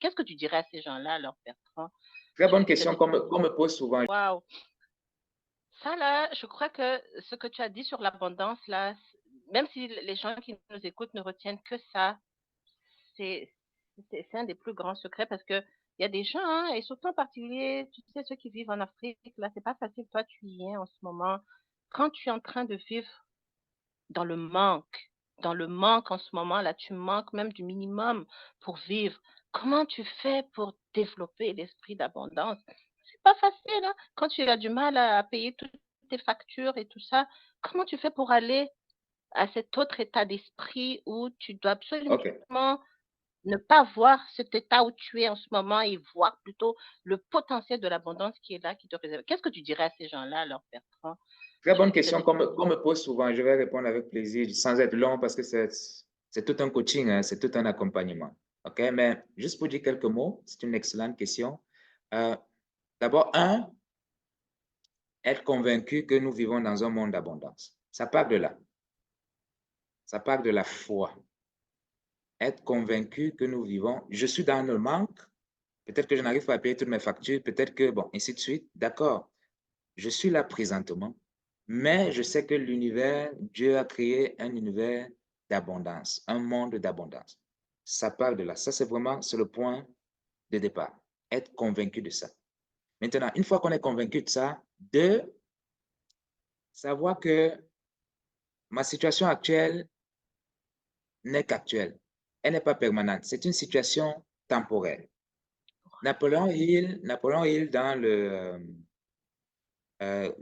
Qu'est-ce que tu dirais à ces gens-là, alors Bertrand, Très bonne sur cette question qu'on me pose souvent. waouh! Ça là, je crois que ce que tu as dit sur l'abondance là, même si les gens qui nous écoutent ne retiennent que ça, c'est c'est un des plus grands secrets parce que il y a des gens, hein, et surtout en particulier, tu sais, ceux qui vivent en Afrique, là, c'est pas facile. Toi, tu y es en ce moment. Quand tu es en train de vivre dans le manque, dans le manque en ce moment, là, tu manques même du minimum pour vivre. Comment tu fais pour développer l'esprit d'abondance? C'est pas facile, hein? Quand tu as du mal à payer toutes tes factures et tout ça, comment tu fais pour aller à cet autre état d'esprit où tu dois OK. absolument ne pas voir cet état où tu es en ce moment et voir plutôt le potentiel de l'abondance qui est là, qui te réserve. Qu'est-ce que tu dirais à ces gens-là, alors Bertrand, Très sur bonne cette question situation? qu'on me pose souvent. Je vais répondre avec plaisir, sans être long, parce que c'est tout un coaching, hein, c'est tout un accompagnement. OK? Mais juste pour dire quelques mots, c'est une excellente question. Euh, D'abord, être convaincu que nous vivons dans un monde d'abondance. Ça part de là. Ça part de la foi. Être convaincu que nous vivons. Je suis dans le manque. Peut-être que je n'arrive pas à payer toutes mes factures. Peut-être que, bon, ainsi de suite. D'accord. Je suis là présentement, mais je sais que l'univers, Dieu a créé un univers d'abondance, un monde d'abondance. Ça part de là. Ça, c'est le point de départ. Être convaincu de ça. Maintenant, une fois qu'on est convaincu de ça, deux, savoir que ma situation actuelle n'est qu'actuelle. Elle n'est pas permanente. C'est une situation temporaire. Napoléon Hill dans euh,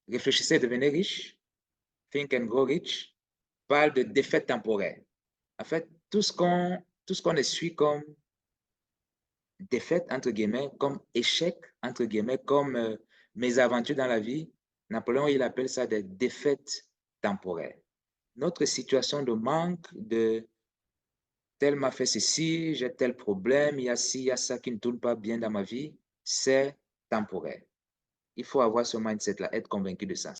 Réfléchissez et devenez riche, Think and Grow Rich, parle de défaite temporaire. En fait, tout ce qu'on essuie comme défaite, entre guillemets, comme échec, entre guillemets, comme mésaventures dans la vie, Napoléon, il appelle ça des défaites temporaires. Notre situation de manque, de tel m'a fait ceci, j'ai tel problème, il y a ci, il y a ça qui ne tourne pas bien dans ma vie, c'est temporaire. Il faut avoir ce mindset-là, être convaincu de ça.